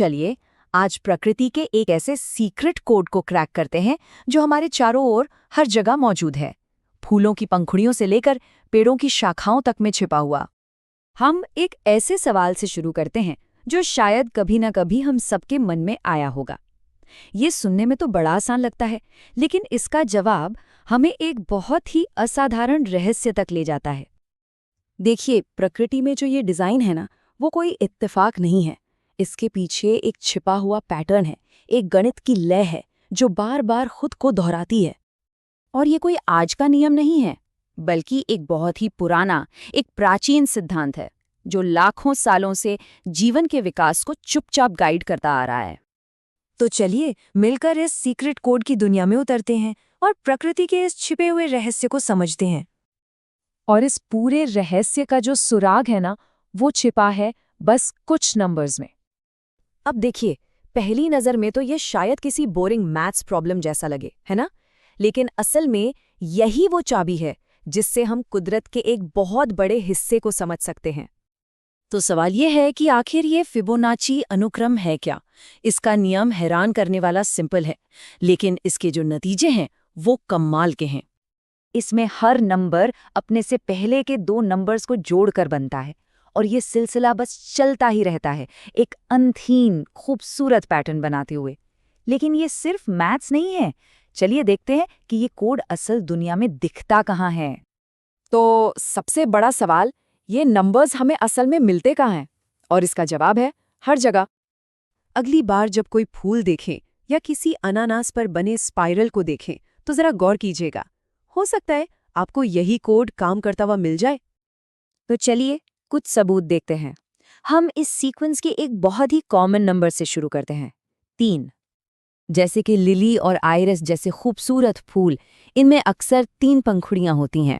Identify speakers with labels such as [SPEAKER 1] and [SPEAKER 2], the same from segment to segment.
[SPEAKER 1] चलिए आज प्रकृति के एक ऐसे सीक्रेट कोड को क्रैक करते हैं जो हमारे चारों ओर हर जगह मौजूद है, फूलों की पंखुड़ियों से लेकर पेड़ों की शाखाओं तक में छिपा हुआ।
[SPEAKER 2] हम एक ऐसे सवाल से शुरू करते हैं जो शायद कभी ना कभी हम सबके मन में आया होगा। ये सुनने में तो बड़ा आसान लगता है, लेकिन इसका जवाब हमें एक बहुत ही असाधारण रहस्य तक ले जाता है।
[SPEAKER 1] देखिए, प्रकृति में जो ये डिज़ाइन है ना, वो कोई इत्तेफाक नहीं है। इसके पीछे एक छिपा हुआ पैटर्न है, एक गणित की लय है जो बार बार खुद को दोहराती है। और ये कोई आज का नियम नहीं है, बल्कि एक बहुत ही पुराना, एक प्राचीन सिद्धांत है जो लाखों सालों से जीवन के विकास को चुपचाप गाइड करता आ रहा है।
[SPEAKER 2] तो चलिए मिलकर इस सीक्रेट कोड की दुनिया में उतरते हैं और प्रकृति के इस छिपे हुए रहस्य को समझते हैं। और इस पूरे रहस्य का जो सुराग है ना, वो छिपा है बस कुछ नंबर्स में।
[SPEAKER 1] अब देखिए, पहली नज़र में तो ये शायद किसी बोरिंग मैथ्स प्रॉब्लम जैसा लगे, है ना? लेकिन असल में यही वो चाबी है जिससे हम कुदरत के एक बहुत बड़े हिस्से को समझ सकते हैं। तो सवाल ये है कि आखिर ये फिबोनाची अनुक्रम है क्या? इसका नियम हैरान करने वाला सिंपल है, लेकिन इसके जो नतीजे हैं वो कमाल के हैं।
[SPEAKER 2] इसमें हर नंबर अपने से पहले के 2 नंबर्स को जोड़कर बनता है और ये सिलसिला बस चलता ही रहता है, एक अनथीन खूबसूरत पैटर्न बनाते हुए। लेकिन ये सिर्फ मैथ्स नहीं है। चलिए देखते हैं कि ये कोड असल दुनिया में दिखता कहाँ है।
[SPEAKER 1] तो सबसे बड़ा सवाल, ये नंबर्स हमें असल में मिलते कहाँ हैं? और इसका जवाब है हर जगह। अगली बार जब कोई फूल देखें या किसी अनानास पर बने स्पाइरल को देखें तो जरा गौर कीजिएगा, हो सकता है आपको यही कोड काम करता हुआ मिल जाए।
[SPEAKER 2] तो चलिए कुछ सबूत देखते हैं। हम इस सीक्वेंस के एक बहुत ही कॉमन नंबर से शुरू करते हैं, 3। जैसे कि लिली और आइरिस जैसे खूबसूरत फूल, इनमें अक्सर 3 पंखुड़ियां होती हैं।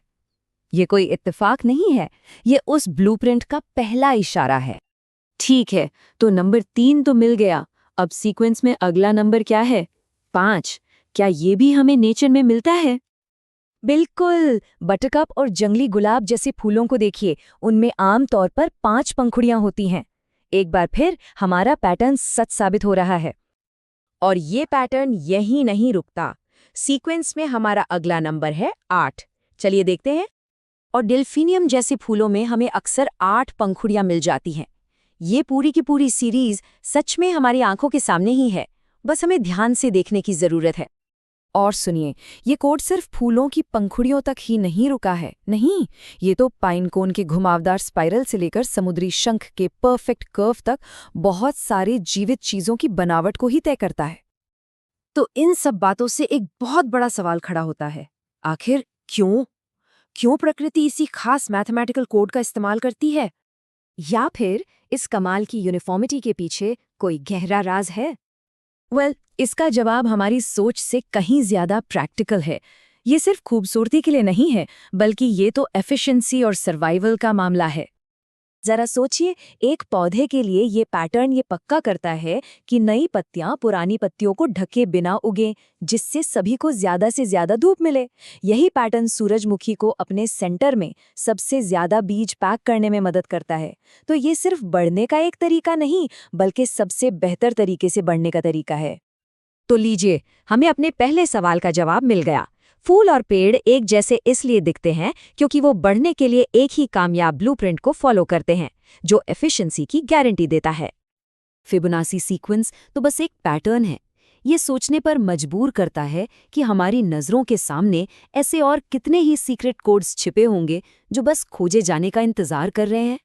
[SPEAKER 2] ये कोई इत्तेफाक नहीं है, ये उस ब्लूप्रिंट का पहला इशारा है। ठीक है, तो नंबर 3 तो मिल गया। अब सीक्वेंस में अगला नंबर क्या है? 5। क्या ये भी हमें नेचर में मिलता है? बिल्कुल, बटरकप और जंगली गुलाब जैसे फूलों को देखिए, उनमें आम तौर पर 5 पंखुड़ियां होती हैं। एक बार फिर हमारा पैटर्न सच साबित हो रहा है।
[SPEAKER 1] और ये पैटर्न यहीं नहीं रुकता। सीक्वेंस में हमारा अगला नंबर है 8। चलिए देखते हैं। और डेल्फिनियम जैसे फूलों में हमें अक्सर 8 पंखुड़ियां मिल जाती हैं। ये पूरी की पूरी सीरीज सच में हमारी आंखों के सामने ही है, बस हमें ध्यान से देखने की जरूरत है। और सुनिए, ये कोड सिर्फ फूलों की पंखुड़ियों तक ही नहीं रुका है। नहीं, ये तो पाइन कोन के घुमावदार स्पाइरल से लेकर समुद्री शंख के परफेक्ट कर्व तक बहुत सारे जीवित चीजों की बनावट को ही तय करता है। तो इन सब बातों से एक बहुत बड़ा सवाल खड़ा होता है, आखिर क्यों प्रकृति इसी खास मैथमेटिकल कोड का इस्तेमाल करती है? या फिर इस कमाल की यूनिफॉर्मिटी के पीछे कोई गहरा राज है? इसका जवाब हमारी सोच से कहीं ज्यादा प्रैक्टिकल है। ये सिर्फ खूबसूरती के लिए नहीं है, बल्कि ये तो एफिशिएंसी और सर्वाइवल का मामला है। जरा सोचिए, एक पौधे के लिए ये पैटर्न ये पक्का करता है कि नई पत्तियां पुरानी पत्तियों को ढके बिना उगें, जिससे सभी को ज्यादा से ज्यादा धूप मिले। यही पैटर्न सूरजमुखी को अपने सेंटर में सबसे ज्यादा बीज पैक करने में मदद करता है। तो ये सिर्फ बढ़ने का एक तरीका नहीं, बल्कि सबसे बेहतर तरीके से बढ़ने का तरीका है। तो लीजिए, हमें अपने पहले सवाल का जवाब मिल गया। फूल और पेड़ एक जैसे इसलिए दिखते हैं क्योंकि वो बढ़ने के लिए एक ही कामयाब ब्लूप्रिंट को फॉलो करते हैं, जो एफिशिएंसी की गारंटी देता है। फिबोनाची सीक्वेंस तो बस एक पैटर्न है। ये सोचने पर मजबूर करता है कि हमारी नज़रों के सामने ऐसे और कितने ही सीक्रेट कोड्स छिपे होंगे जो बस खोजे जाने का इंतजार कर रहे हैं।